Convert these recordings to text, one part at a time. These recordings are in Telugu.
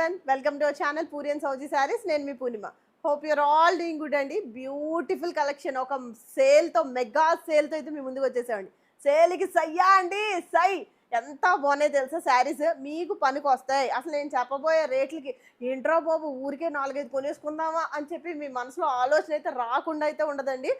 Everyone, welcome to our channel Puri and Sauji sarees. నేను మీ Purnima. Hope your all doing good అండి. బ్యూటిఫుల్ కలెక్షన్, ఒక సేల్తో, మెగా సేల్తో అయితే మీ ముందుకు వచ్చేసామండి. సేల్కి సయ్యా అండి, సై. ఎంత బాగున్నాయి తెలుసా శారీస్, మీకు పనికి వస్తాయి. అసలు నేను చెప్పబోయే రేట్లకి ఏంట్రా బాబు ఊరికే 4-5 కొనేసుకుందామా అని చెప్పి మీ మనసులో ఆలోచన అయితే రాకుండా అయితే ఉండదండి.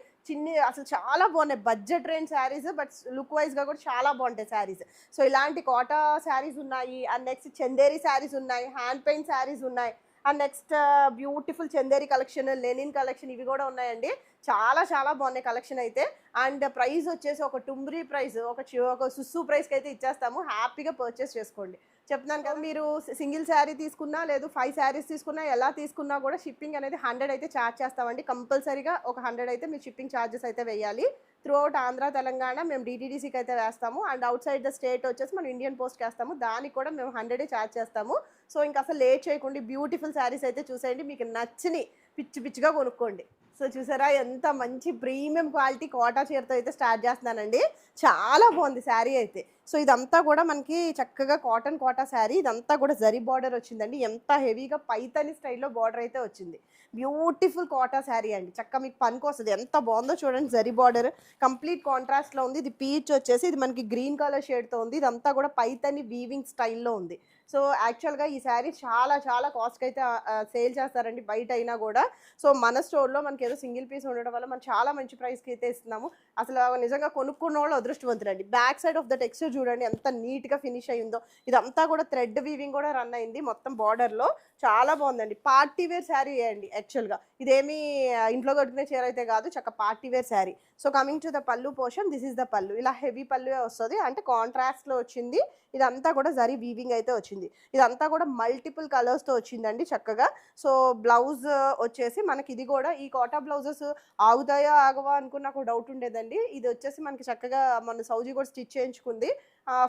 అసలు చాలా బాగున్నాయి budget range saris, but look వైజ్గా కూడా చాలా బాగుంటాయి శారీస్. సో ఇలాంటి కోటా శారీస్ ఉన్నాయి, అండ్ నెక్స్ట్ చందేరి శారీస్ ఉన్నాయి, హ్యాండ్ పెయింట్ శారీస్ ఉన్నాయి, and next beautiful Chanderi collection, linen collection, ఇవి కూడా ఉన్నాయండి. చాలా చాలా బాగున్నాయి కలెక్షన్ అయితే. అండ్ ప్రైస్ వచ్చేసి ఒక టుంబ్రీ ప్రైస్, ఒక సుస్సు ప్రైస్కి అయితే ఇచ్చేస్తాము. హ్యాపీగా పర్చేస్ చేసుకోండి. చెప్తున్నాను కదా, మీరు సింగిల్ శారీ తీసుకున్నా లేదు 5 శారీస్ తీసుకున్నా, ఎలా తీసుకున్నా కూడా షిప్పింగ్ అనేది 100 అయితే ఛార్జ్ చేస్తామండి. కంపల్సరీగా ఒక 100 అయితే మీరు షిప్పింగ్ ఛార్జెస్ అయితే వేయాలి. త్రూ అవుట్ ఆంధ్ర, తెలంగాణ మేము డిటీడీసీకి అయితే వేస్తాము. And out side the state వచ్చేసి మనం ఇండియన్ పోస్ట్కి వేస్తాము. దానికి కూడా మేము 100 ఛార్జ్ చేస్తాము. సో ఇంకా అసలు లేట్ చేయకుండా బ్యూటిఫుల్ శారీస్ అయితే చూసేయండి. మీకు నచ్చని పిచ్చి పిచ్చిగా కొనుక్కోండి. సో చూసారా, ఎంత మంచి ప్రీమియం క్వాలిటీ కోటా చీరతో అయితే స్టార్ట్ చేస్తున్నానండి. చాలా బాగుంది శారీ అయితే. సో ఇదంతా కూడా మనకి చక్కగా కాటన్ కోటా శారీ, ఇదంతా కూడా జరీ బార్డర్ వచ్చిందండి. ఎంత హెవీగా పైతని స్టైల్లో బార్డర్ అయితే వచ్చింది. బ్యూటిఫుల్ కోటా శారీ అండి, చక్కగా మీకు పనికి వస్తుంది. ఎంత బాగుందో చూడండి, జరీ బార్డర్ కంప్లీట్ కాంట్రాస్ట్లో ఉంది. ఇది పీచ్ వచ్చేసి ఇది మనకి గ్రీన్ కలర్ షేడ్తో ఉంది. ఇదంతా కూడా పైతని వీవింగ్ స్టైల్లో ఉంది. సో యాక్చువల్గా ఈ శారీ చాలా చాలా కాస్ట్కి అయితే సేల్ చేస్తారండి బయట అయినా కూడా. సో మన స్టోర్లో మనకి ఏదో సింగిల్ పీస్ ఉండడం వల్ల మనం చాలా మంచి ప్రైస్కి అయితే ఇస్తున్నాము. అసలు నిజంగా కొనుక్కున్న వాళ్ళు అదృష్టవంతులండి. Back side of the texture చూడండి ఎంత నీట్గా ఫినిష్ అయ్యిందో. ఇదంతా కూడా థ్రెడ్ వీవింగ్ కూడా రన్ అయింది మొత్తం బార్డర్లో. చాలా బాగుందండి. పార్టీ వేర్ శారీ అండి యాక్చువల్గా. ఇదేమీ ఇంట్లో కట్టుకునే చీర అయితే కాదు, చక్క party wear sari. So coming to the pallu portion, this is the pallu. ఇలా హెవీ పల్లు వస్తుంది, అంటే కాంట్రాస్ట్లో వచ్చింది. ఇదంతా కూడా జరీ వీవింగ్ అయితే వచ్చింది. ఇదంతా కూడా మల్టిపుల్ కలర్స్తో వచ్చిందండి చక్కగా. సో బ్లౌజ్ వచ్చేసి మనకి ఇది కూడా, ఈ కోటా బ్లౌజెస్ ఆగుతాయా ఆగవా అనుకున్న నాకు డౌట్ ఉండేదండి. ఇది వచ్చేసి మనకి చక్కగా మన సౌజీ కూడా స్టిచ్ చేయించుకుంది,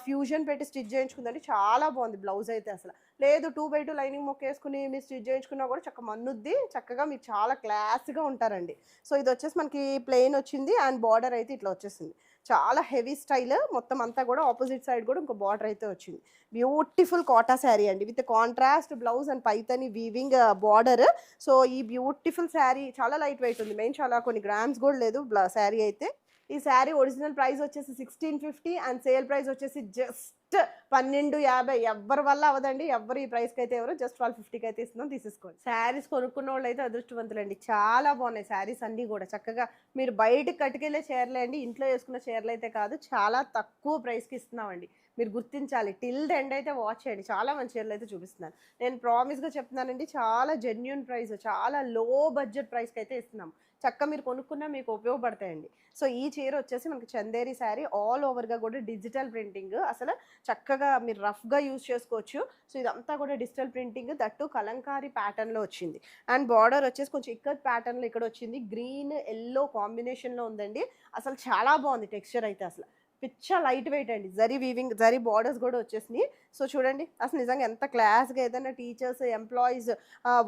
ఫ్యూజన్ పెట్టి స్టిచ్ చేయించుకుందండి. చాలా బాగుంది బ్లౌజ్ అయితే. అసలు లేదు 2x2 లైనింగ్ మొక్క వేసుకుని మీరు స్టిచ్ చేయించుకున్నా కూడా చక్క మన్నుద్ది, చక్కగా మీరు చాలా క్లాస్గా ఉంటారండి. సో ఇది వచ్చేసి మనకి ప్లెయిన్ వచ్చింది, అండ్ బార్డర్ అయితే ఇట్లా వచ్చేసింది. చాలా హెవీ స్టైల్ మొత్తం అంతా కూడా. ఆపోజిట్ సైడ్ కూడా ఇంకో బార్డర్ అయితే వచ్చింది. బ్యూటిఫుల్ కోటా శారీ అండి, with contrast blouse and Paithani weaving border. So ఈ బ్యూటిఫుల్ శారీ చాలా లైట్ వెయిట్ ఉంది, మెయిన్ చాలా కొన్ని గ్రామ్స్ కూడా లేదు శారీ అయితే. ఈ శారీ ఒరిజినల్ ప్రైస్ వచ్చేసి 1650, అండ్ సేల్ ప్రైస్ వచ్చేసి జస్ట్ 1250. ఎవరి వల్ల అవదండి, ఎవరు ఈ ప్రైస్కి అయితే ఎవరు, జస్ట్ 1250కి అయితే ఇస్తున్నాం, తీసేసుకోండి. శారీస్ కొనుక్కున్న వాళ్ళు అయితే అదృష్టవంతులండి. చాలా బాగున్నాయి శారీస్ అన్నీ కూడా. చక్కగా మీరు బయటకు కట్టుకెళ్ళే చీరలే అండి, ఇంట్లో వేసుకున్న చీరలు అయితే కాదు. చాలా తక్కువ ప్రైస్కి ఇస్తున్నామండి, మీరు గుర్తించాలి. టిల్ ద ఎండ్ అయితే వాచ్ చేయండి, చాలా మంచి చీరలు అయితే చూపిస్తున్నాను. నేను ప్రామిస్గా చెప్తున్నానండి, చాలా జెన్యూన్ ప్రైస్, చాలా లో బడ్జెట్ ప్రైస్కి అయితే ఇస్తున్నాం. చక్క మీరు కొనుక్కున్నా మీకు ఉపయోగపడతాయండి. సో ఈ చీర వచ్చేసి మనకి చందేరి శారీ, ఆల్ ఓవర్గా కూడా డిజిటల్ ప్రింటింగ్. అసలు చక్కగా మీరు రఫ్గా యూజ్ చేసుకోవచ్చు. సో ఇదంతా కూడా డిజిటల్ ప్రింటింగ్, దట్టు కలంకారీ ప్యాటర్న్లో వచ్చింది. అండ్ బార్డర్ వచ్చేసి కొంచెం ఇక్కత్ ప్యాటర్న్లో ఇక్కడ వచ్చింది. గ్రీన్ ఎల్లో కాంబినేషన్లో ఉందండి. అసలు చాలా బాగుంది టెక్స్చర్ అయితే. అసలు పిచ్చ లైట్ వెయిట్ అండి. జరీ వీవింగ్, జరీ బార్డర్స్ కూడా వచ్చేసినాయి. సో చూడండి అసలు నిజంగా ఎంత క్లాస్గా, ఏదైనా టీచర్స్, ఎంప్లాయీస్,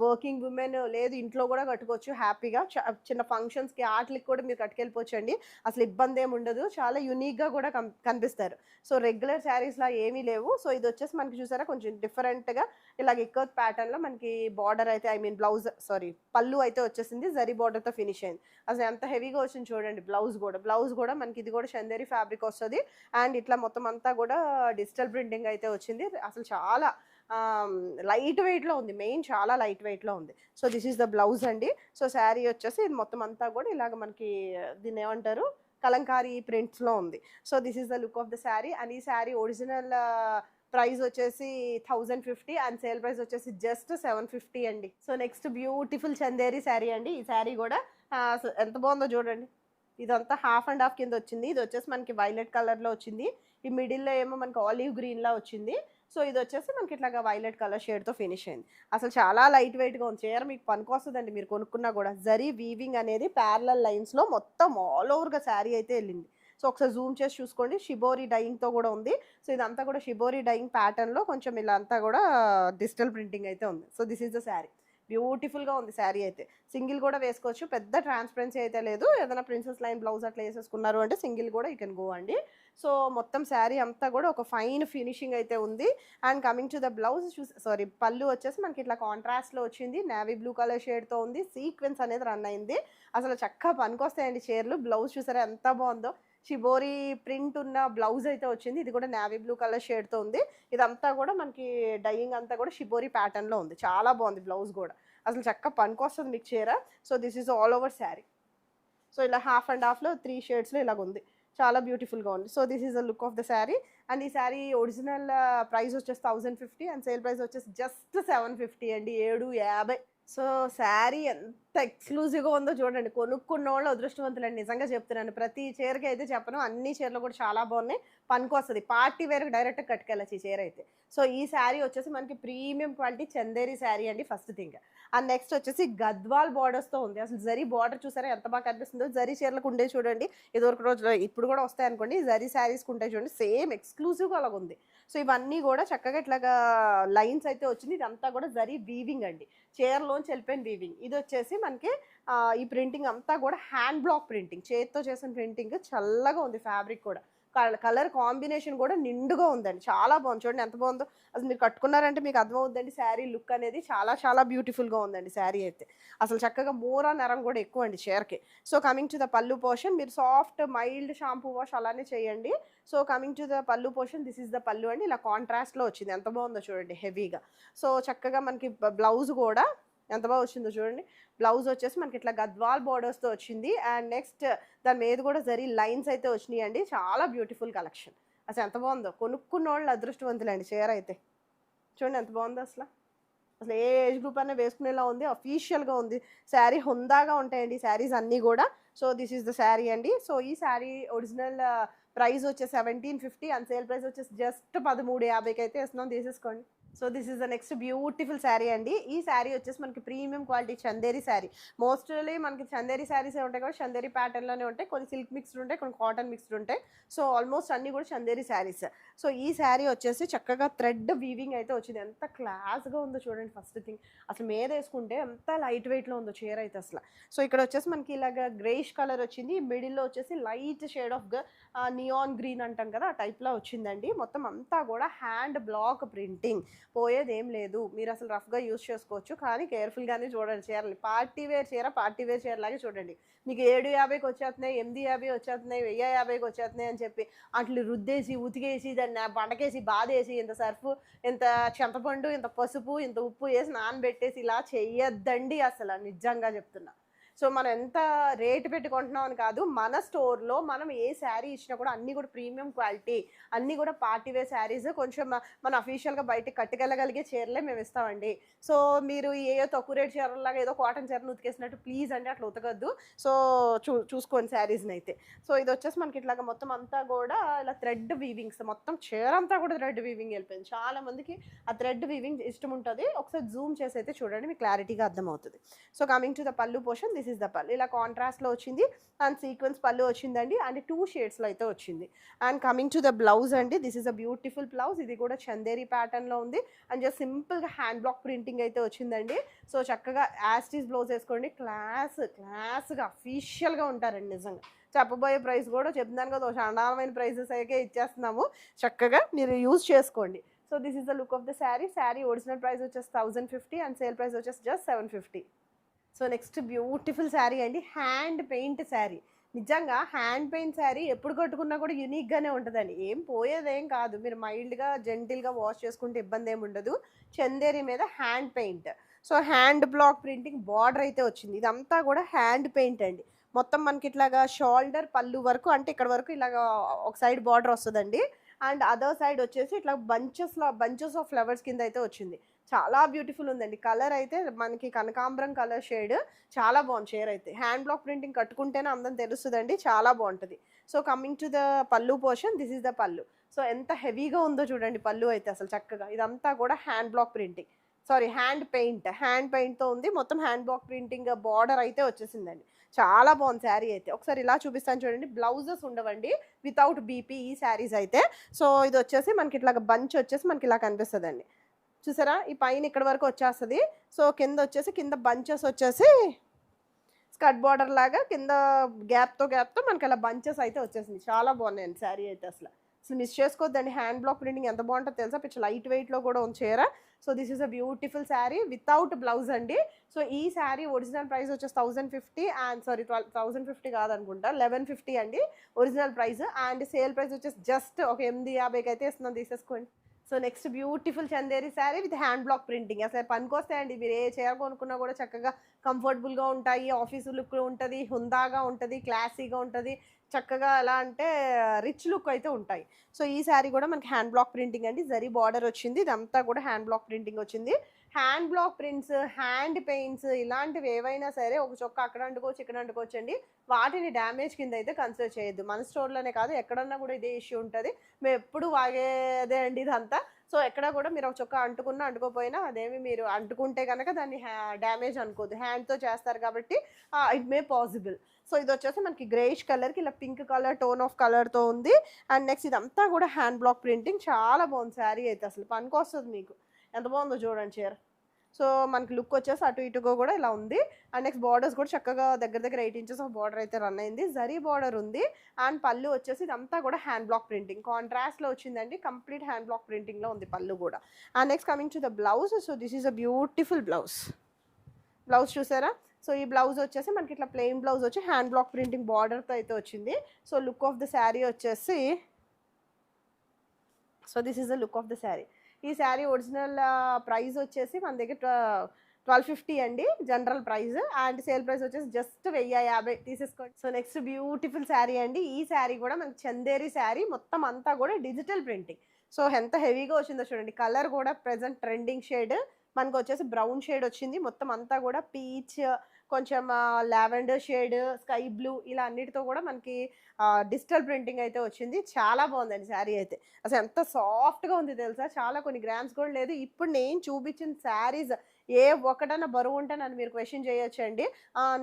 వర్కింగ్ ఉమెన్, లేదు ఇంట్లో కూడా కట్టుకోవచ్చు హ్యాపీగా. చిన్న ఫంక్షన్స్కి ఆటలకి కూడా మీరు కట్టుకెళ్ళిపోవచ్చు అండి. అసలు ఇబ్బంది ఏమి ఉండదు. చాలా యూనిక్గా కూడా కనిపిస్తారు. సో రెగ్యులర్ శారీస్లా ఏమీ లేవు. సో ఇది వచ్చేసి మనకి చూసారా కొంచెం డిఫరెంట్గా ఇలాగ ఇక్కత్ ప్యాటర్న్లో మనకి బార్డర్ అయితే, ఐ మీన్ పళ్ళు అయితే వచ్చేసింది, జరీ బార్డర్తో ఫినిష్ అయింది. అసలు ఎంత హెవీగా వచ్చింది చూడండి. బ్లౌజ్ కూడా మనకి ఇది కూడా చందేరి ఫ్యాబ్రిక్ వస్తుంది. అండ్ ఇట్లా మొత్తం అంతా కూడా డిజిటల్ ప్రింటింగ్ అయితే వచ్చింది. అసలు చాలా లైట్ వెయిట్లో ఉంది, మెయిన్ చాలా లైట్ వెయిట్లో ఉంది. So this is the blouse అండి. సో శారీ వచ్చేసి ఇది మొత్తం అంతా కూడా ఇలాగ మనకి దీన్ని ఏమంటారు, కలంకారీ ప్రింట్స్లో ఉంది. So this is the look of the sari. And ఈ శారీ ఒరిజినల్ ప్రైస్ వచ్చేసి 1050, అండ్ సేల్ ప్రైస్ వచ్చేసి జస్ట్ 750 అండి. So next beautiful Chanderi sari అండి. ఈ శారీ కూడా ఎంత బాగుందో చూడండి. ఇదంతా హాఫ్ అండ్ హాఫ్ కింద వచ్చింది. ఇది వచ్చేసి మనకి వైలెట్ కలర్లో వచ్చింది. ఈ మిడిల్లో ఏమో మనకి ఆలివ్ గ్రీన్లా వచ్చింది. సో ఇది వచ్చేసి మనకి ఇట్లాగా వైలెట్ కలర్ షేడ్తో ఫినిష్ అయింది. అసలు చాలా లైట్ వెయిట్గా ఉంది. చీర మీకు పనికొస్తుందండి మీరు కొనుక్కున్నా కూడా. జరీ వీవింగ్ అనేది ప్యారలల్ లైన్స్లో మొత్తం ఆల్ ఓవర్గా శారీ అయితే వెళ్ళింది. సో ఒకసారి జూమ్ చేసి చూసుకోండి. షిబోరి డైయింగ్తో కూడా ఉంది. సో ఇదంతా కూడా షిబోరి డైయింగ్ ప్యాటర్న్లో కొంచెం ఇలా అంతా కూడా డిజిటల్ ప్రింటింగ్ అయితే ఉంది. So this is the sari. బ్యూటిఫుల్గా ఉంది శారీ అయితే. సింగిల్ కూడా వేసుకోవచ్చు, పెద్ద ట్రాన్స్పరెన్సీ అయితే లేదు. ఏదైనా ప్రిన్సెస్ లైన్ బ్లౌజ్ అట్లా వేసేసుకున్నారు అంటే సింగిల్ కూడా యూ కెన్ గో అండి. సో మొత్తం శారీ అంతా కూడా ఒక ఫైన్ ఫినిషింగ్ అయితే ఉంది. And coming to the blouse పళ్ళు వచ్చేసి మనకి ఇట్లా కాంట్రాస్ట్లో వచ్చింది, నేవీ బ్లూ కలర్ షేడ్తో ఉంది, సీక్వెన్స్ అనేది రన్ అయింది. అసలు చక్కగా పనికొస్తాయండి చీరలు. బ్లౌజ్ చూసారా ఎంత బాగుందో, షిబోరి ప్రింట్ ఉన్న బ్లౌజ్ అయితే వచ్చింది. ఇది కూడా నేవీ బ్లూ కలర్ షేడ్తో ఉంది. ఇదంతా కూడా మనకి డైయింగ్ అంతా కూడా షిబోరి ప్యాటర్న్లో ఉంది. చాలా బాగుంది బ్లౌజ్ కూడా, అసలు చక్కగా పనికొస్తుంది మీకు చీర. So this is all over sari. So ఇలా హాఫ్ అండ్ హాఫ్లో 3 షేడ్స్లో ఇలాగ ఉంది, చాలా బ్యూటిఫుల్గా ఉంది. So this is the look of the sari. And ఈ శారీ ఒరిజినల్ ప్రైస్ వచ్చేసి 1050 అండ్ సేల్ ప్రైస్ వచ్చేసి జస్ట్ 750 అండి, 750. సో శారీ ఎంత ఎక్స్క్లూజివ్గా ఉందో చూడండి. కొనుక్కున్న వాళ్ళు అదృష్టవంతులండి, నిజంగా చెప్తున్నాను. ప్రతి చీరకి అయితే చెప్పను, అన్ని చీరలు కూడా చాలా బాగున్నాయి, పనికొస్తుంది. పార్టీ వేర్కి డైరెక్ట్గా కట్టుకెళ్ళచ్చు ఈ చీర అయితే. సో ఈ శారీ వచ్చేసి మనకి ప్రీమియం క్వాలిటీ చందేరి శారీ అండి ఫస్ట్ థింగ్. అండ్ నెక్స్ట్ వచ్చేసి గద్వాల్ బార్డర్స్తో ఉంది. అసలు జరీ బార్డర్ చూసారా ఎంత బాగా కనిపిస్తుందో. జరీ చీరలకు ఉండే చూడండి, ఇదివరకు రోజులో ఇప్పుడు కూడా వస్తాయి అనుకోండి, జరీ శారీస్కి ఉంటాయి చూడండి, సేమ్ ఎక్స్క్లూజివ్గా అలాగ ఉంది. సో ఇవన్నీ కూడా చక్కగా ఇట్లాగా లైన్స్ అయితే వచ్చింది. ఇదంతా కూడా జరీ వీవింగ్ అండి, చీరలోంచి వెళ్ళిపోయిన వీవింగ్. ఇది వచ్చేసి మనకి ఈ ప్రింటింగ్ అంతా కూడా హ్యాండ్ బ్లాక్ ప్రింటింగ్, చేతితో చేసిన ప్రింటింగ్. చల్లగా ఉంది ఫ్యాబ్రిక్ కూడా, కలర్ కాంబినేషన్ కూడా నిండుగా ఉందండి, చాలా బాగుంది. చూడండి ఎంత బాగుందో, అసలు మీరు కట్టుకున్నారంటే మీకు అర్థమవుతుందండి శారీ లుక్ అనేది. చాలా చాలా బ్యూటిఫుల్గా ఉందండి శారీ అయితే. అసలు చక్కగా మూరా నరం కూడా ఎక్కువ అండి చీరకి. So coming to the pallu portion, మీరు సాఫ్ట్ మైల్డ్ షాంపూ వాష్ అలానే చేయండి. So coming to the pallu portion, this is the పళ్ళు అండి. ఇలా కాంట్రాస్ట్లో వచ్చింది, ఎంత బాగుందో చూడండి, హెవీగా. సో చక్కగా మనకి బ్లౌజ్ కూడా ఎంత బాగా వచ్చిందో చూడండి. బ్లౌజ్ వచ్చేసి మనకి ఇట్లా గద్వాల్ బార్డర్స్తో వచ్చింది. అండ్ నెక్స్ట్ దాని మీద కూడా జరీ లైన్స్ అయితే వచ్చినాయి అండి. చాలా బ్యూటిఫుల్ కలెక్షన్, అసలు ఎంత బాగుందో. కొనుక్కున్న వాళ్ళు అదృష్టవంతులండి చీర అయితే. చూడండి ఎంత బాగుందో అసలు. అసలు ఏ ఏజ్ గ్రూప్ అయినా వేసుకునేలా ఉంది, అఫీషియల్గా ఉంది. శారీ హుందాగా ఉంటాయండి శారీస్ అన్నీ కూడా. So this is the sari అండి. సో ఈ శారీ ఒరిజినల్ ప్రైస్ వచ్చేసి 1750 అండ్ సేల్ ప్రైస్ వచ్చేసి జస్ట్ 1350కి అయితే ఇస్తున్నాం, తీసేసుకోండి. So this is the next beautiful sari అండి. ఈ శారీ వచ్చేసి మనకి premium quality Chanderi sari. Mostly మనకి చందేరి శారీస్ ఉంటాయి కూడా చందేరి ప్యాటర్న్లోనే ఉంటాయి, కొన్ని సిల్క్ మిక్స్డ్ ఉంటాయి, కొన్ని కాటన్ మిక్స్డ్ ఉంటాయి. సో ఆల్మోస్ట్ అన్నీ కూడా చందేరి శారీస్. సో ఈ శారీ వచ్చేసి చక్కగా థ్రెడ్ వీవింగ్ అయితే వచ్చింది, ఎంత క్లాస్గా ఉందో చూడండి. ఫస్ట్ థింగ్ అసలు మీద వేసుకుంటే ఎంత లైట్ వెయిట్లో ఉందో చీర అయితే అసలు. సో ఇక్కడ వచ్చేసి మనకి ఇలాగ గ్రేష్ కలర్ వచ్చింది, మిడిల్లో వచ్చేసి light shade of neon green అంటాం కదా, ఆ టైప్లో వచ్చిందండి. మొత్తం అంతా కూడా హ్యాండ్ బ్లాక్ ప్రింటింగ్, పోయేది ఏం లేదు. మీరు అసలు రఫ్గా యూజ్ చేసుకోవచ్చు, కానీ కేర్ఫుల్గానే చూడండి చీరలు. పార్టీ వేర్ చీర లాగే చూడండి. మీకు 750కి వచ్చేస్తున్నాయి, 850 వచ్చేస్తున్నాయి, 1050కి వచ్చేస్తున్నాయి అని చెప్పి అట్లు రుద్దేసి ఉతికేసి దాన్ని బండకేసి బాధేసి ఇంత సర్ఫ్, ఇంత చింతపండు, ఇంత పసుపు, ఇంత ఉప్పు వేసి నానబెట్టేసి ఇలా చెయ్యొద్దండి అసలు, నిజంగా చెప్తున్నా. సో మనం ఎంత రేటు పెట్టుకుంటున్నాం అని కాదు, మన స్టోర్లో మనం ఏ శారీ ఇచ్చినా కూడా అన్నీ కూడా ప్రీమియం క్వాలిటీ, అన్నీ కూడా పార్టీ వేర్ శారీస్. కొంచెం మన అఫీషియల్గా బయటకి కట్టుకెళ్ళగలిగే చీరలే మేము ఇస్తామండి. సో మీరు ఏదో తక్కువ రేట్ చీరలాగా ఏదో కాటన్ చీరను ఉతికేసినట్టు ప్లీజ్ అండి అట్లా ఉతకద్దు. సో చూసుకోండి శారీస్ని అయితే. సో ఇది వచ్చేసి మనకి ఇట్లాగా మొత్తం అంతా కూడా ఇలా థ్రెడ్ వీవింగ్స్, మొత్తం చీర అంతా కూడా థ్రెడ్ వీవింగ్ వెళ్ళిపోయింది. చాలా మందికి ఆ థ్రెడ్ వీవింగ్ ఇష్టం ఉంటుంది. ఒకసారి జూమ్ చేసి అయితే చూడండి, మీకు క్లారిటీగా అర్థమవుతుంది. So coming to the pallu portion, this is the pallu. ఇలా కాంట్రాస్ట్లో వచ్చింది అండ్ సీక్వెన్స్ పళ్ళు వచ్చిందండి, అండ్ 2 షేడ్స్లో అయితే వచ్చింది. And coming to the blouse అండి, this is a beautiful blouse. ఇది కూడా చందేరి ప్యాటర్న్లో ఉంది అండ్ జస్ట్ సింపుల్గా హ్యాండ్ బ్లాక్ ప్రింటింగ్ అయితే వచ్చిందండి. సో చక్కగా యాస్టీస్ బ్లౌజ్ వేసుకోండి, క్లాస్గా అఫీషియల్గా ఉంటారండి. నిజంగా చెప్పబోయే ప్రైస్ కూడా చెప్తున్నాను కదా, చండాలమైన ప్రైసెస్ అయితే ఇచ్చేస్తున్నాము, చక్కగా మీరు యూజ్ చేసుకోండి. So this is the look of the sari original price వచ్చేసి 1050 అండ్ సేల్ ప్రైస్ వచ్చేసి just 750. So next beautiful sari అండి, హ్యాండ్ పెయింట్ శారీ. నిజంగా హ్యాండ్ పెయింట్ శారీ ఎప్పుడు కట్టుకున్నా కూడా యూనిక్గానే ఉంటుందండి, ఏం పోయేదేం కాదు. మీరు మైల్డ్గా జెంటిల్గా వాష్ చేసుకుంటే ఇబ్బంది ఏమి ఉండదు. చందేరి మీద hand paint, so hand block printing border అయితే వచ్చింది. ఇదంతా కూడా హ్యాండ్ పెయింట్ అండి. మొత్తం మనకి ఇట్లాగా షోల్డర్ పళ్ళు వరకు, అంటే ఇక్కడ వరకు ఇలాగా ఒక సైడ్ బార్డర్ వస్తుందండి, అండ్ అదర్ సైడ్ వచ్చేసి ఇట్లా బంచెస్ ఆఫ్ ఫ్లవర్స్ కింద అయితే వచ్చింది. చాలా బ్యూటిఫుల్ ఉందండి. కలర్ అయితే మనకి కనకాంబరం కలర్ షేడ్, చాలా బాగుంది చీర అయితే. హ్యాండ్ బ్లాక్ ప్రింటింగ్ కట్టుకుంటేనే అందం తెలుస్తుందండి, చాలా బాగుంటుంది. So coming to the pallu portion, this is the పళ్ళు. సో ఎంత హెవీగా ఉందో చూడండి పళ్ళు అయితే అసలు చక్కగా. ఇదంతా కూడా హ్యాండ్ బ్లాక్ ప్రింటింగ్, హ్యాండ్ పెయింట్తో ఉంది. మొత్తం హ్యాండ్ బ్లాక్ ప్రింటింగ్ బార్డర్ అయితే వచ్చేసిందండి, చాలా బాగుంది శారీ అయితే. ఒకసారి ఇలా చూపిస్తాను చూడండి. బ్లౌజెస్ ఉండవండి, వితౌట్ బీపీ ఈ శారీస్ అయితే. సో ఇది వచ్చేసి మనకి ఇట్లా బంచ్ వచ్చేసి మనకి ఇలా కనిపిస్తుందండి, చూసారా ఈ పైన ఇక్కడ వరకు వచ్చేస్తుంది. సో కింద వచ్చేసి కింద బంచెస్ వచ్చేసి స్కర్ట్ బార్డర్ లాగా కింద గ్యాప్తో మనకి అలా బంచెస్ అయితే వచ్చేసింది. చాలా బాగున్నాయండి శారీ అయితే అసలు మిస్ చేసుకోవద్దండి. హ్యాండ్ బ్లాక్ ప్రింటింగ్ ఎంత బాగుంటుందో తెలుసా, పిచ్చ లైట్ వెయిట్లో కూడా ఉంది చీర. So this is a beautiful sari without blouse అండి. సో ఈ శారీ ఒరిజినల్ ప్రైస్ వచ్చేసి 1050 అండ్ సారీ 1050 కాదనుకుంటా 1150 అండి original price. And sale price వచ్చేసి జస్ట్ ఒక 850కి అయితే ఇస్తున్నాం, తీసేసుకోండి. So next beautiful Chanderi sari with hand block printing. అసలు పనికొస్తాయండి, మీరు ఏ చీర కొనుక్కున్నా కూడా చక్కగా కంఫర్టబుల్గా ఉంటాయి, ఆఫీసు లుక్ ఉంటుంది, హుందాగా ఉంటుంది, క్లాసీగా ఉంటుంది, చక్కగా ఎలా అంటే రిచ్ లుక్ అయితే ఉంటాయి. సో ఈ శారీ కూడా మనకి హ్యాండ్ బ్లాక్ ప్రింటింగ్ అండి, జరీ బార్డర్ వచ్చింది, ఇదంతా కూడా హ్యాండ్ బ్లాక్ ప్రింటింగ్ వచ్చింది. Hand block prints, hand paints ఇలాంటివి ఏవైనా సరే ఒక చొక్క అక్కడ అంటుకోవచ్చు ఇక్కడ అంటుకోవచ్చు అండి, వాటిని డ్యామేజ్ కింద అయితే కన్సిడర్ చేయొద్దు. మన స్టోర్లోనే కాదు ఎక్కడన్నా కూడా ఇదే ఇష్యూ ఉంటుంది. మేము ఎప్పుడు వాగేదే అండి ఇదంతా. సో ఎక్కడ కూడా మీరు ఒక చొక్క అంటుకున్నా అంటుకోపోయినా అదేమి మీరు అంటుకుంటే కనుక దాన్ని డ్యామేజ్ అనుకోదు, హ్యాండ్తో చేస్తారు కాబట్టి ఇట్ మే పాసిబుల్. సో ఇది వచ్చేసి మనకి గ్రేష్ కలర్కి ఇలా పింక్ కలర్ టోన్ ఆఫ్ కలర్తో ఉంది. అండ్ నెక్స్ట్ ఇదంతా కూడా హ్యాండ్ బ్లాక్ ప్రింటింగ్, చాలా బాగుంది శారీ అయితే అసలు పనికొస్తుంది మీకు. ఎంత బాగుందో చూడండి చీర. సో మనకి లుక్ వచ్చేసి అటు ఇటుగా కూడా ఇలా ఉంది. అండ్ నెక్స్ట్ బార్డర్స్ కూడా చక్కగా దగ్గర 8 ఇంచెస్ ఆఫ్ బార్డర్ అయితే రన్ అయింది, జరీ బార్డర్ ఉంది. అండ్ పళ్ళు వచ్చేసి ఇదంతా కూడా హ్యాండ్ బ్లాక్ ప్రింటింగ్ కాంట్రాస్ట్లో వచ్చిందండి, కంప్లీట్ హ్యాండ్ బ్లాక్ ప్రింటింగ్లో ఉంది పళ్ళు కూడా. And next coming to the blouse. So this is a beautiful blouse చూసారా. సో ఈ బ్లౌజ్ వచ్చేసి మనకి ఇట్లా ప్లెయిన్ బ్లౌజ్ వచ్చి హ్యాండ్ బ్లాక్ ప్రింటింగ్ బార్డర్తో అయితే వచ్చింది. So look of the sari వచ్చేసి, so this is the look of the sari. ఈ శారీ ఒరిజినల్ ప్రైస్ వచ్చేసి మన దగ్గర 1250 అండి general price. And sale price వచ్చేసి జస్ట్ 1050 తీసేసుకోండి. సో నెక్స్ట్ బ్యూటిఫుల్ శారీ అండి. ఈ శారీ కూడా మనకి చందేరి శారీ, మొత్తం అంతా కూడా డిజిటల్ ప్రింటింగ్. సో ఎంత హెవీగా వచ్చిందో చూడండి. కలర్ కూడా ప్రెజెంట్ ట్రెండింగ్ షేడ్ మనకు వచ్చేసి బ్రౌన్ షేడ్ వచ్చింది. మొత్తం అంతా కూడా పీచ్, కొంచెం లావెండర్ షేడ్, స్కై బ్లూ ఇలా అన్నిటితో కూడా మనకి డిజిటల్ ప్రింటింగ్ అయితే వచ్చింది. చాలా బాగుందండి శారీ అయితే. అసలు ఎంత సాఫ్ట్గా ఉంది తెలుసా, చాలా కొన్ని గ్రామ్స్ కూడా లేదు. ఇప్పుడు నేను చూపించిన శారీస్ ఏ ఒక్కటన్నా బరువు ఉంటే నన్ను మీరు క్వశ్చన్ చేయొచ్చు అండి.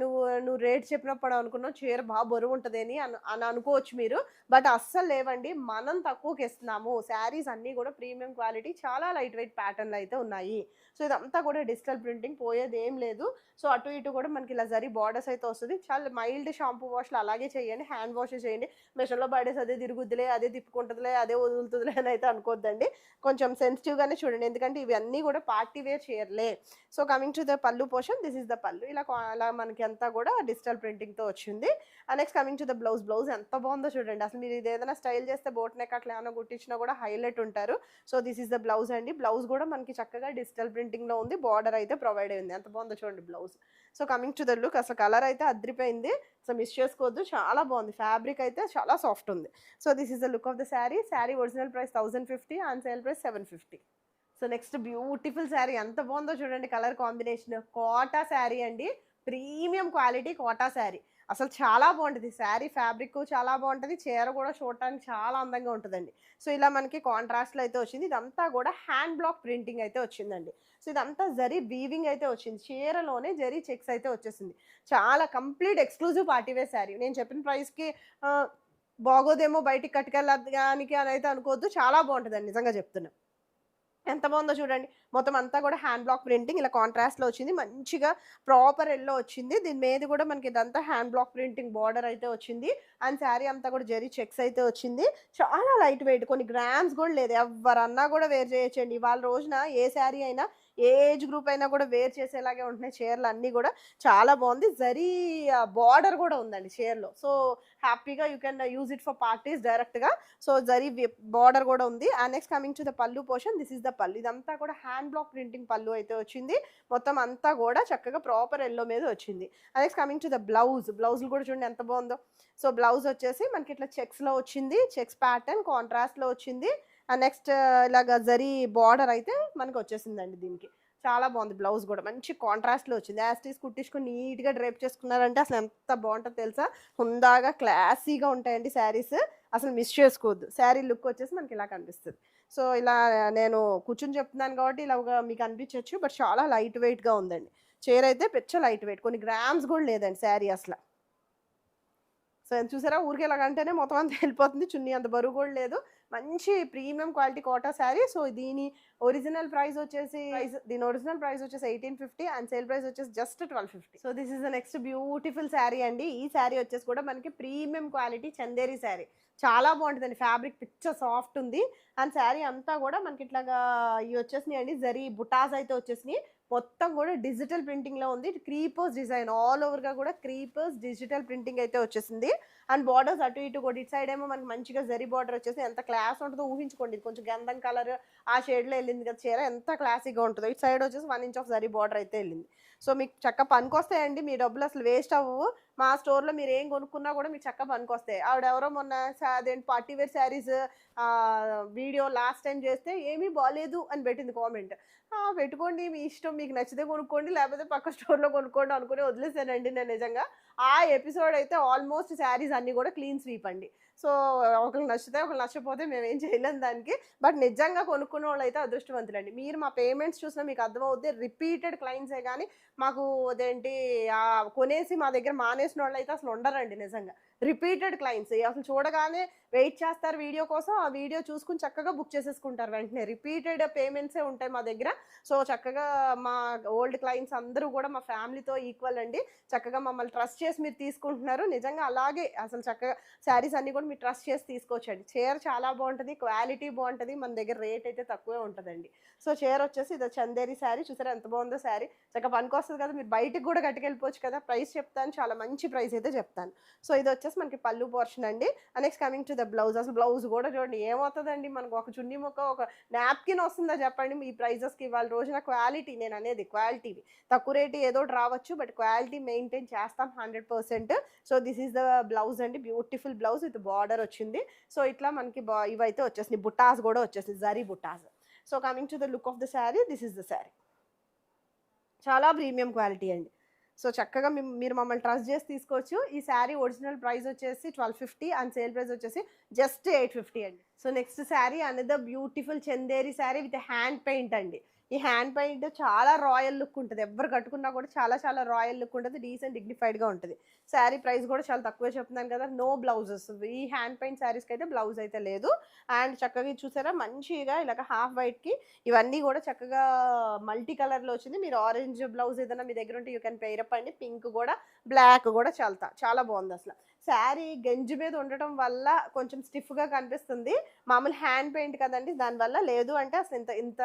నువ్వు రేట్ చెప్పినప్పుడు అనుకున్నావు చీర బాగా బరువు ఉంటుంది అని అనుకోవచ్చు మీరు, బట్ అస్సలు లేవండి. మనం తక్కువకి ఇస్తున్నాము. శారీస్ అన్నీ కూడా ప్రీమియం క్వాలిటీ, చాలా లైట్ వెయిట్ ప్యాటర్న్లు అయితే ఉన్నాయి. సో ఇదంతా కూడా డిజిటల్ ప్రింటింగ్, పోయేది ఏం లేదు. సో అటు ఇటు కూడా మనకి ఇలా జరీ బార్డర్స్ అయితే వస్తుంది. చాలా మైల్డ్ షాంపూ వాష్లు అలాగే చేయండి, హ్యాండ్ వాష్ చేయండి. మెషిన్లో పడేసి అదే తిరుగుద్దులే, అదే తిప్పుకుంటుందిలే, అదే వదులుతుందిలే అని అయితే అనుకోద్దండి. కొంచెం సెన్సిటివ్గానే చూడండి, ఎందుకంటే ఇవన్నీ కూడా పార్టీ వేర్ చీరలే. So coming to the pallu portion, this is the pallu. ఇలా మనకి అంతా కూడా డిజిటల్ ప్రింటింగ్తో వచ్చింది. And next coming to the blouse ఎంత బాగుందో చూడండి. అసలు మీరు ఇది ఏదైనా స్టైల్ చేస్తే బోట్ నెక్ అట్లా ఏమైనా కుట్టించినా కూడా హైలైట్ ఉంటారు. So this is the blouse అండి. బ్లౌజ్ కూడా మనకి చక్కగా డిజిటల్ ప్రింటింగ్లో ఉంది, బార్డర్ అయితే ప్రొవైడ్ అయింది. ఎంత బాగుందో చూడండి blouse. So coming to the look, అసలు కలర్ అయితే అద్రిపోయింది, సో మిస్ చేసుకోవద్దు, చాలా బాగుంది. ఫ్యాబ్రిక్ అయితే చాలా సాఫ్ట్ ఉంది. So this is the look of the sari. Sari original price 1050 and sale price 750. So next beautiful sari, ఎంత బాగుందో చూడండి కలర్ కాంబినేషన్. కోటా శారీ అండి, ప్రీమియం క్వాలిటీ కోటా శారీ. అసలు చాలా బాగుంటుంది శారీ, ఫ్యాబ్రిక్ చాలా బాగుంటుంది, చీర కూడా చూడటానికి చాలా అందంగా ఉంటుందండి. సో ఇలా మనకి కాంట్రాస్ట్లో అయితే వచ్చింది. ఇదంతా కూడా హ్యాండ్ బ్లాక్ ప్రింటింగ్ అయితే వచ్చిందండి. సో ఇదంతా జరీ వీవింగ్ అయితే వచ్చింది, చీరలోనే జరీ చెక్స్ అయితే వచ్చేసింది. చాలా కంప్లీట్ ఎక్స్క్లూజివ్ పార్టీవేర్ శారీ. నేను చెప్పిన ప్రైస్కి బాగోదేమో బయటికి కట్టుకెళ్ళడానికి అని అయితే అనుకోవద్దు, చాలా బాగుంటుందండి నిజంగా చెప్తున్నా. ఎంత బాగుందో చూడండి. మొత్తం అంతా కూడా హ్యాండ్ బ్లాక్ ప్రింటింగ్ ఇలా కాంట్రాస్ట్లో వచ్చింది, మంచిగా ప్రాపర్ ఎల్లో వచ్చింది. దీని మీద కూడా మనకి ఇదంతా హ్యాండ్ బ్లాక్ ప్రింటింగ్ బార్డర్ అయితే వచ్చింది. అండ్ శారీ అంతా కూడా జరీ చెక్స్ అయితే వచ్చింది. చాలా లైట్ వెయిట్, కొన్ని గ్రామ్స్ కూడా లేదు, ఎవరన్నా కూడా వేర్ చేయొచ్చండి. ఇవాళ రోజున ఏ శారీ అయినా, ఏ ఏజ్ గ్రూప్ అయినా కూడా వేర్ చేసేలాగే ఉంటున్నాయి చీరలు అన్నీ కూడా. చాలా బాగుంది, జరీ బార్డర్ కూడా ఉందండి చీరలో. సో హ్యాపీగా you can use it for parties డైరెక్ట్గా. సో జరీ బార్డర్ కూడా ఉంది. And next coming to the pallu portion, this is the పళ్ళు. ఇదంతా కూడా హ్యాండ్ బ్లాక్ ప్రింటింగ్ పళ్ళు అయితే వచ్చింది. మొత్తం అంతా కూడా చక్కగా ప్రాపర్ ఎల్లో మీద వచ్చింది. And next coming to the బ్లౌజులు కూడా చూడండి ఎంత బాగుందో. సో బ్లౌజ్ వచ్చేసి మనకి ఇట్లా చెక్స్లో వచ్చింది, చెక్స్ ప్యాటర్న్ కాంట్రాస్ట్లో వచ్చింది. అండ్ నెక్స్ట్ ఇలాగ జరీ బార్డర్ అయితే మనకి వచ్చేసిందండి. దీనికి చాలా బాగుంది. బ్లౌజ్ కూడా మంచి కాంట్రాస్ట్లో వచ్చింది. యాస్టీస్ కుట్టించుకొని నీట్గా డ్రైప్ చేసుకున్నారంటే అసలు ఎంత బాగుంటుందో తెలుసా. హుందాగా క్లాసీగా ఉంటాయండి శారీస్, అసలు మిస్ చేసుకోవద్దు. శారీ లుక్ వచ్చేసి మనకి ఇలా కనిపిస్తుంది. సో ఇలా నేను కూర్చుని చెప్తున్నాను కాబట్టి ఇలా మీకు అనిపించవచ్చు, బట్ చాలా లైట్ వెయిట్గా ఉందండి చీర అయితే. పెచ్చ లైట్ వెయిట్, కొన్ని గ్రామ్స్ కూడా లేదండి శారీ అసలు. సో చూసారా ఊరికే ఇలాగంటేనే మొత్తం అంతా వెళ్ళిపోతుంది. చున్నీ అంత బరువు కూడా లేదు. మంచి premium quality Kota sari. So దీని ఒరిజినల్ ప్రైస్ వచ్చేసి 1850 అండ్ సేల్ ప్రైస్ వచ్చేసి just 1250. So this is the next beautiful sari అండి. ఈ శారీ వచ్చేసి కూడా మనకి ప్రీమియం క్వాలిటీ చందేరి శారీ. చాలా బాగుంటుందండి. ఫ్యాబ్రిక్ పిచ్చ సాఫ్ట్ ఉంది. అండ్ శారీ అంతా కూడా మనకి ఇట్లాగా ఇవి వచ్చేసినాయి అండి. జరీ బుటాస్ అయితే వచ్చేసినాయి. మొత్తం కూడా డిజిటల్ ప్రింటింగ్ లో ఉంది. క్రీపర్స్ డిజైన్ ఆల్ ఓవర్ గా కూడా క్రీపర్స్ డిజిటల్ ప్రింటింగ్ అయితే వచ్చేసింది. అండ్ బార్డర్స్ అటు ఇటు కూడా ఇటు సైడ్ ఏమో మనకి మంచిగా జరీ బార్డర్ వచ్చేసి ఎంత క్లాస్ ఉంటుందో ఊహించుకోండి. కొంచెం గంధం కలర్ ఆ షేడ్ లో వెళ్ళింది కదా చీర, ఎంత క్లాసిక్ గా ఉంటుందో. ఇటు సైడ్ వచ్చేసి 1 ఇంచ్ ఆఫ్ జరీ బార్డర్ అయితే వెళ్ళింది. సో మీకు చక్కగా పనికొస్తాయండి. మీ డబ్బులు అసలు వేస్ట్ అవ్వవు. మా స్టోర్ లో మీరు ఏం కొనుక్కున్నా కూడా మీకు చక్కగా పనికొస్తాయి. ఆవిడ ఎవరో మొన్న అదేంటి party wear saris video last time చేస్తే ఏమీ బాగాలేదు అని పెట్టింది కామెంట్. పెట్టుకోండి మీ ఇష్టం, మీకు నచ్చితే కొనుక్కోండి, లేకపోతే పక్క స్టోర్లో కొనుక్కోండి అనుకుని వదిలేసానండి నేను నిజంగా. ఆ ఎపిసోడ్ అయితే ఆల్మోస్ట్ శారీస్ అన్నీ కూడా క్లీన్ స్వీప్ అండి. సో ఒకరికి నచ్చితే ఒకరు నచ్చకపోతే మేము ఏం చేయలేం దానికి. బట్ నిజంగా కొనుక్కున్న వాళ్ళు అయితే అదృష్టవంతులండి. మీరు మా పేమెంట్స్ చూసినా మీకు అర్థమవుద్ది. రిపీటెడ్ క్లయింట్సే కానీ మాకు అదేంటి కొనేసి మా దగ్గర మానేసిన వాళ్ళు అయితే అసలు ఉండరండి నిజంగా. రిపీటెడ్ క్లయింట్స్ అసలు చూడగానే వెయిట్ చేస్తారు వీడియో కోసం. ఆ వీడియో చూసుకుని చక్కగా బుక్ చేసేసుకుంటారు వెంటనే. రిపీటెడ్ పేమెంట్సే ఉంటాయి మా దగ్గర. సో చక్కగా మా ఓల్డ్ క్లయింట్స్ అందరూ కూడా మా ఫ్యామిలీతో ఈక్వల్ అండి. చక్కగా మమ్మల్ని ట్రస్ట్ చేసి మీరు తీసుకుంటున్నారు. నిజంగా అలాగే అసలు చక్కగా శారీస్ అన్నీ కూడా మీరు ట్రస్ట్ చేసి తీసుకోవచ్చండి. చీర చాలా బాగుంటుంది, క్వాలిటీ బాగుంటుంది, మన దగ్గర రేట్ అయితే తక్కువే ఉంటుందండి. సో చీర వచ్చేసి ఇది చందేరి శారీ. చూసారా ఎంత బాగుందో శారీ. చక్కగా పనికొస్తుంది కదా, మీరు బయటకు కూడా కట్టుకెళ్ళిపోవచ్చు కదా. ప్రైస్ చెప్తాను, చాలా మంచి ప్రైస్ అయితే చెప్తాను. సో ఇది వచ్చేసి మనకి పళ్ళు పోర్షన్ అండి. Next coming to the blouse. అసలు బ్లౌజ్ కూడా చూడండి ఏమవుతుందండి, మనకు ఒక చున్నీ ముక్క ఒక నాప్కిన్ వస్తుందా చెప్పండి ఈ ప్రైజెస్కి. ఇవాళ రోజున క్వాలిటీ, నేను అనేది క్వాలిటీ. తక్కువ రేటు ఏదో రావచ్చు, బట్ క్వాలిటీ మెయింటైన్ చేస్తాం 100%. So this is the blouse అండి. బ్యూటిఫుల్ బ్లౌజ్ విత్ బార్డర్ వచ్చింది. సో ఇట్లా మనకి ఇవైతే వచ్చేసినాయి. బుటాస్ కూడా వచ్చేసినాయి, zari butas. So coming to the look of the sari, this is the sari. చాలా ప్రీమియం క్వాలిటీ అండి. సో చక్కగా మీరు మమ్మల్ని ట్రస్ట్ చేసి తీసుకోవచ్చు. ఈ శారీ ఒరిజినల్ ప్రైస్ వచ్చేసి 1250 అండ్ సేల్ ప్రైస్ వచ్చేసి జస్ట్ 850 అండి. So next sari another beautiful Chanderi sari with hand paint అండి. ఈ హ్యాండ్ పెయింట్ చాలా రాయల్ లుక్ ఉంటుంది. ఎవరు కట్టుకున్నా కూడా చాలా చాలా రాయల్ లుక్ ఉంటుంది. డీసెంట్ డిగ్నిఫైడ్గా ఉంటుంది. శారీ ప్రైస్ కూడా చాలా తక్కువే చెప్తున్నాను కదా. నో బ్లౌజెస్ ఈ హ్యాండ్ పెయింట్ శారీస్కి అయితే బ్లౌజ్ అయితే లేదు. అండ్ చక్కగా చూసారా మంచిగా ఇలాగ హాఫ్ వైట్కి ఇవన్నీ కూడా చక్కగా మల్టీ కలర్లో వచ్చింది. మీరు ఆరెంజ్ బ్లౌజ్ ఏదైనా మీ దగ్గర ఉంటే యూ కెన్ పెయిర్ అప్ అండి. పింక్ కూడా బ్లాక్ కూడా చాలా బాగుంది. అసలు శారీ గంజి మీద ఉండటం వల్ల కొంచెం స్టిఫ్గా కనిపిస్తుంది. మామూలు హ్యాండ్ పెయింట్ కదండి, దానివల్ల లేదు అంటే అసలు ఇంత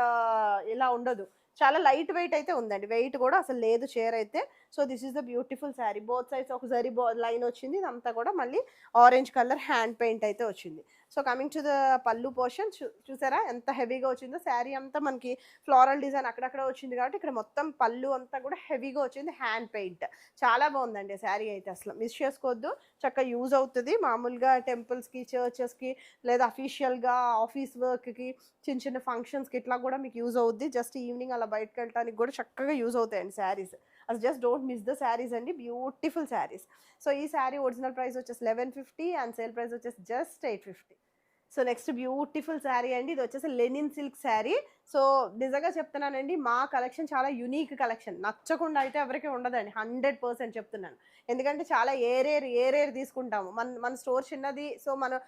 ఇలా ఉండదు. చాలా లైట్ వెయిట్ అయితే ఉందండి. వెయిట్ కూడా అసలు లేదు చీర అయితే. So this is the beautiful sari. Both sides ఒక జరీ లైన్ వచ్చింది. ఇదంతా కూడా మళ్ళీ ఆరెంజ్ కలర్ హ్యాండ్ పెయింట్ అయితే వచ్చింది. So coming to the pallu portion చూసారా ఎంత హెవీగా వచ్చిందో. శారీ అంతా మనకి ఫ్లోరల్ డిజైన్ అక్కడక్కడ వచ్చింది కాబట్టి ఇక్కడ మొత్తం పళ్ళు అంతా కూడా హెవీగా వచ్చింది. హ్యాండ్ పెయింట్ చాలా బాగుందండి శారీ అయితే. అసలు మిస్ చేసుకోవద్దు, చక్కగా యూజ్ అవుతుంది. మామూలుగా టెంపుల్స్కి, చర్చెస్కి, లేదా అఫీషియల్గా ఆఫీస్ వర్క్కి, చిన్న చిన్న ఫంక్షన్స్కి ఇట్లా కూడా మీకు యూజ్ అవుద్ది. జస్ట్ ఈవినింగ్ అలా బయటకు వెళ్ళడానికి కూడా చక్కగా యూజ్ అవుతాయండి శారీస్. అసలు just don't miss the saris అండి. బ్యూటిఫుల్ శారీస్. సో ఈ శారీ ఒరిజినల్ ప్రైస్ వచ్చేసి 1150 అండ్ సేల్ ప్రైస్ వచ్చేసి just 850. So next beautiful sari అండి. ఇది వచ్చేసి లెనిన్ సిల్క్ శారీ. సో నిజంగా చెప్తున్నానండి, మా కలెక్షన్ చాలా యునీక్ కలెక్షన్. నచ్చకుండా అయితే ఎవరికి ఉండదండి, 100% చెప్తున్నాను. ఎందుకంటే చాలా ఏరేర్ తీసుకుంటాము. మన స్టోర్ చిన్నది. సో మనం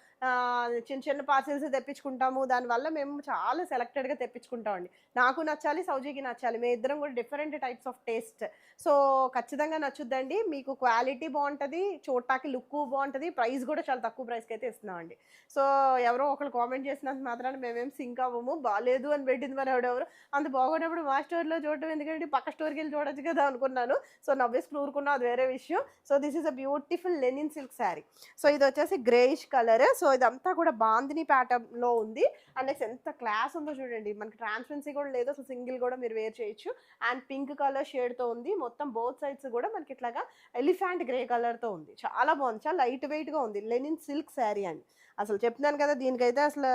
చిన్న చిన్న పార్సిల్స్ తెప్పించుకుంటాము. దానివల్ల మేము చాలా సెలెక్టెడ్గా తెప్పించుకుంటామండి. నాకు నచ్చాలి, సౌజీకి నచ్చాలి. మేము ఇద్దరం కూడా different types of taste. So ఖచ్చితంగా నచ్చుద్దండి. మీకు క్వాలిటీ బాగుంటుంది, చూడటానికి లుక్ బాగుంటుంది, ప్రైస్ కూడా చాలా తక్కువ ప్రైస్కి అయితే ఇస్తున్నామండి. సో ఎవరో ఒకరు కామెంట్ చేసినంత మాత్రాన మేమేం సింక్ అవ్వము. బాగాలేదు అని పెట్టింది మరి ఎవడెవరు. అంత బాగున్నప్పుడు మా స్టోర్లో చూడటం ఎందుకంటే పక్క స్టోర్కి వెళ్ళి చూడొచ్చు కదా అనుకున్నాను. సో నవ్వేసుకుని ఊరుకున్నా, అది వేరే విషయం. So this is a beautiful Lenin silk sari. So ఇది వచ్చేసి గ్రేయిష్ కలర్. సో ఇదంతా కూడా బాందిని ప్యాటర్న్లో ఉంది. అండ్ నెక్స్ట్ ఎంత క్లాస్ ఉందో చూడండి. మనకి ట్రాన్స్పరెన్సీ కూడా లేదు, అసలు సింగిల్ కూడా మీరు వేర్ చేయొచ్చు. అండ్ పింక్ కలర్ షేడ్తో ఉంది. మొత్తం బోత్ సైడ్స్ కూడా మనకి ఇట్లాగా ఎలిఫెంట్ గ్రే కలర్తో ఉంది. చాలా బాగుంది, చాలా లైట్ వెయిట్గా ఉంది. లెనిన్ సిల్క్ శారీ అండి. అసలు చెప్తున్నాను కదా, దీనికైతే అసలు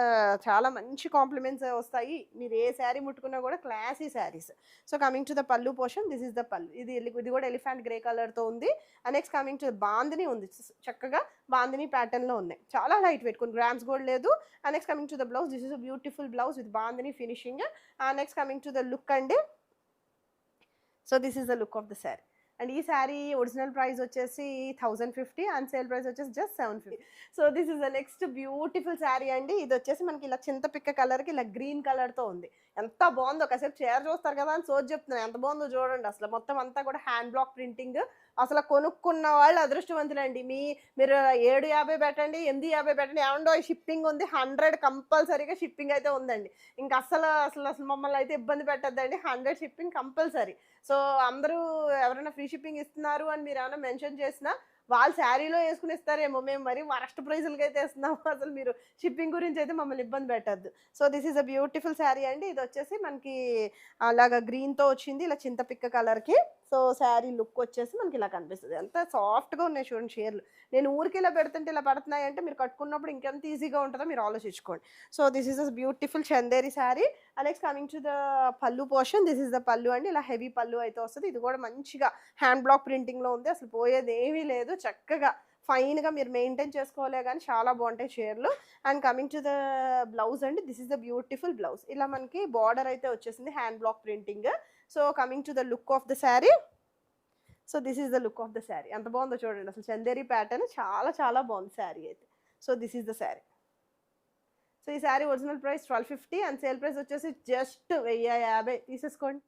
చాలా మంచి కాంప్లిమెంట్స్ వస్తాయి. మీరు ఏ శారీ ముట్టుకున్నా కూడా classy saris. So coming to the pallu portion, this is the పళ్ళు. ఇది కూడా ఎలిఫెంట్ గ్రే కలర్తో ఉంది. And next coming to bandhani ఉంది. చక్కగా బాందిని ప్యాటర్న్లో ఉన్నాయి. చాలా లైట్ వెయిట్, కొన్ని గ్రామ్స్ కూడా లేదు. And next coming to the blouse, this is a beautiful blouse with bandhani finishing. And next coming to the look అండి. So this is the look of the sari. And ఈ శారీ ఒరిజినల్ ప్రైస్ వచ్చేసి 1050 అండ్ సేల్ ప్రైస్ వచ్చేసి just 750. So this is the next beautiful sari అండి. ఇది వచ్చేసి మనకి ఇలా చింతపిక్క కలర్కి ఇలా గ్రీన్ కలర్తో ఉంది. ఎంత బాగుందో, ఒకసేపు చీర చూస్తారు కదా అని సోది చెప్తున్నాను, ఎంత బాగుందో చూడండి. అసలు మొత్తం అంతా కూడా హ్యాండ్ బ్లాక్ ప్రింటింగ్. అసలు కొనుక్కున్న వాళ్ళు అదృష్టవంతులండి. మీరు 750 పెట్టండి, 850 పెట్టండి, ఏమండో షిప్పింగ్ ఉంది 100 కంపల్సరీగా షిప్పింగ్ అయితే ఉందండి. ఇంకా అసలు అసలు అసలు మమ్మల్ని అయితే ఇబ్బంది పెట్టద్దండి, 100 షిప్పింగ్ కంపల్సరీ. సో అందరూ ఎవరైనా ఫ్రీ షిప్పింగ్ ఇస్తున్నారు అని మీరు ఏమైనా మెన్షన్ చేసినా వాళ్ళు శారీలో వేసుకుని ఇస్తారేమో, మేము మరి వరస్ట్ ప్రైజులకి అయితే ఇస్తున్నాము. అసలు మీరు షిప్పింగ్ గురించి అయితే మమ్మల్ని ఇబ్బంది పెట్టద్దు. So this is a beautiful sari అండి. ఇది వచ్చేసి మనకి అలాగా గ్రీన్తో వచ్చింది, ఇలా చింతపిక్క కలర్కి. సో శారీ లుక్ వచ్చేసి మనకి ఇలా కనిపిస్తుంది. ఎంత సాఫ్ట్గా ఉన్నాయి చూడండి చీరలు. నేను ఊరికి ఇలా పెడుతుంటే ఇలా పడుతున్నాయి అంటే మీరు కట్టుకున్నప్పుడు ఇంకెంత ఈజీగా ఉంటుందో మీరు ఆలోచించుకోండి. So this is a beautiful Chanderi sari. Next coming to the pallu portion, this is the పల్లు అండి. ఇలా హెవీ పల్లు అయితే వస్తుంది. ఇది కూడా మంచిగా హ్యాండ్ బ్లాక్ ప్రింటింగ్లో ఉంది. అసలు పోయేది ఏమీ లేదు, చక్కగా ఫైన్గా మీరు మెయింటైన్ చేసుకోలే కానీ చాలా బాగుంటాయి చీరలు. And coming to the blouse అండి, this is the beautiful blouse. ఇలా మనకి బార్డర్ అయితే వచ్చేసింది hand block printing. So coming to the look of the sari, so this is the look of the sari. ఎంత బాగుందో చూడండి, అసలు చందేరి ప్యాటర్న్ చాలా చాలా బాగుంది శారీ అయితే. So this is the sari. So ఈ sari original price 1250 and sale price వచ్చేసి జస్ట్ 1050 తీసేసుకోండి.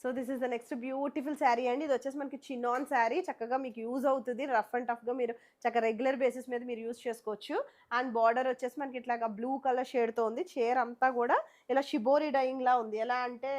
So this is the next beautiful sari అండి. ఇది వచ్చేసి మనకి చినాన్ శారీ, చక్కగా మీకు యూజ్ అవుతుంది. రఫ్ అండ్ టఫ్గా మీరు చక్కగా రెగ్యులర్ బేసిస్ మీద మీరు యూజ్ చేసుకోవచ్చు. అండ్ బార్డర్ వచ్చేసి మనకి ఇట్లాగా బ్లూ కలర్ షేడ్తో ఉంది. చీర అంతా కూడా ఇలా షిబోరి డైయింగ్ లా ఉంది. ఎలా అంటే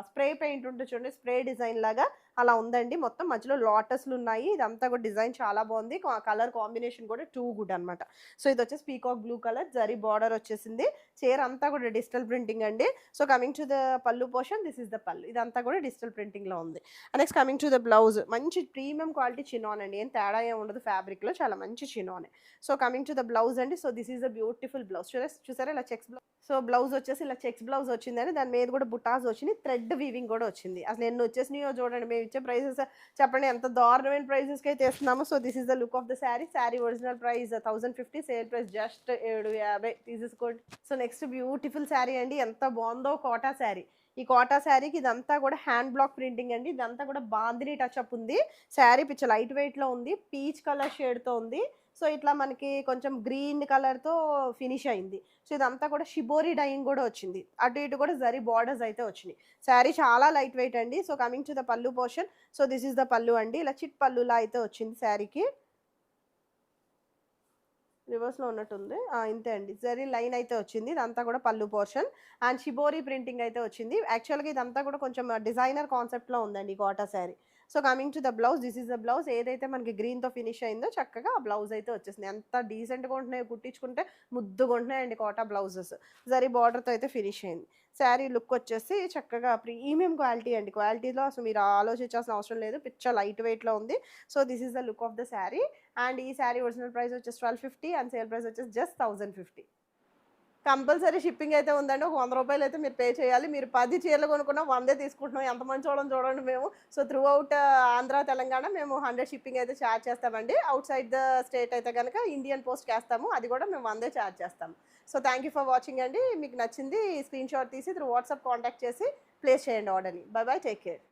స్ప్రే పెయింట్ ఉంటుంది చూడండి, స్ప్రే డిజైన్ లాగా అలా ఉందండి. మొత్తం మధ్యలో లోటస్లు ఉన్నాయి. ఇదంతా కూడా డిజైన్ చాలా బాగుంది. కలర్ కాంబినేషన్ కూడా టూ గుడ్ అనమాట. సో ఇది వచ్చేసి peacock blue colour, zari border వచ్చేసింది. చీర అంతా కూడా డిజిటల్ ప్రింటింగ్ అండి. So coming to the pallu portion, this is the pallu. ఇదంతా కూడా డిజిటల్ ప్రింటింగ్ లో ఉంది. Next coming to the blouse, మంచి ప్రీమియం క్వాలిటీ చినాన్ అండి. ఏం తేడా ఏం ఉండదు ఫ్యాబ్రిక్ లో, చాలా మంచి చినానే. So coming to the blouse అండి. So this is the beautiful blouse. చూసారా ఇలా చెక్స్ బ్లౌజ్. సో బ్లౌజ్ వచ్చేసి ఇలా చెక్స్ బ్లౌజ్ వచ్చిందని దాని మీద కూడా బుటాస్ వచ్చింది, థ్రెడ్ వీవింగ్ కూడా వచ్చింది. అసలు ఎన్ని వచ్చేసినాయో చూడండి. మేము ఇచ్చే ప్రైసెస్ చెప్పండి ఎంత దారుణమైన ప్రైసెస్కి అయితే ఇస్తున్నాము. So this is the look of the sari. Sari original price 1050, sale price just 750 తీసేసుకోండి. సో నెక్స్ట్ బ్యూటిఫుల్ శారీ అండి. ఎంత బాగుందో కోటా శారీ. ఈ కోటా శారీకి ఇదంతా కూడా హ్యాండ్ బ్లాక్ ప్రింటింగ్ అండి. ఇదంతా కూడా బాందిని టచ్అప్ ఉంది. శారీ పిచ్చ లైట్ వెయిట్లో ఉంది, పీచ్ కలర్ షేడ్తో ఉంది. సో ఇట్లా మనకి కొంచెం గ్రీన్ కలర్తో ఫినిష్ అయింది. సో ఇదంతా కూడా షిబోరి డైయింగ్ కూడా వచ్చింది. అటు ఇటు కూడా జరీ బార్డర్స్ అయితే వచ్చినాయి. శారీ చాలా లైట్ వెయిట్ అండి. So coming to the pallu portion, so this is the పల్లు అండి. ఇలా చిట్ పల్లులా అయితే వచ్చింది శారీకి. రివర్స్లో ఉన్నట్టుంది, ఇంతే అండి. జరీ లైన్ అయితే వచ్చింది. ఇదంతా కూడా పల్లు పోర్షన్ అండ్ షిబోరి ప్రింటింగ్ అయితే వచ్చింది. యాక్చువల్గా ఇదంతా కూడా కొంచెం డిజైనర్ కాన్సెప్ట్లో ఉందండి ఈ Kota sari. So coming to the blouse, this is the blouse. ఏదైతే మనకి గ్రీన్తో ఫినిష్ అయిందో చక్కగా ఆ బ్లౌజ్ అయితే వచ్చేసింది. ఎంత డీసెంట్గా ఉంటున్నాయో, కుట్టించుకుంటే ముద్దుగా ఉంటున్నాయండి కోటా బ్లౌజెస్. జరీ బార్డర్తో అయితే ఫినిష్ అయింది. శారీ లుక్ వచ్చేసి చక్కగా ప్రీమియం క్వాలిటీ అండి. క్వాలిటీలో అసలు మీరు ఆలోచించాల్సిన అవసరం లేదు, పిచ్చ లైట్ వెయిట్లో ఉంది. So this is the look of the sari. And ఈ శారీ ఒరిజినల్ ప్రైస్ వచ్చేసి 1250 అండ్ సేల్ ప్రైస్ వచ్చేసి జస్ట్ 1050. కంపల్సరీ షిప్పింగ్ అయితే ఉందండి. ఒక 100 రూపాయలు అయితే మీరు పే చేయాలి. మీరు 10 చీరలు కొనుక్కున్నా 100 తీసుకుంటున్నాం. ఎంత మంచి వాళ్ళని చూడండి మేము. So through out Andhra, Telangana మేము 100 షిప్పింగ్ అయితే ఛార్జ్ చేస్తామండి. అవుట్ సైడ్ ద స్టేట్ అయితే కనుక ఇండియన్ పోస్ట్కి వేస్తాము, అది కూడా మేము 100 ఛార్జ్ చేస్తాము. So thank you for watching అండి. మీకు నచ్చింది స్క్రీన్ షాట్ తీసి త్రూ వాట్సాప్ కాంటాక్ట్ చేసి ప్లేస్ చేయండి ఆర్డర్ని. By by, take care.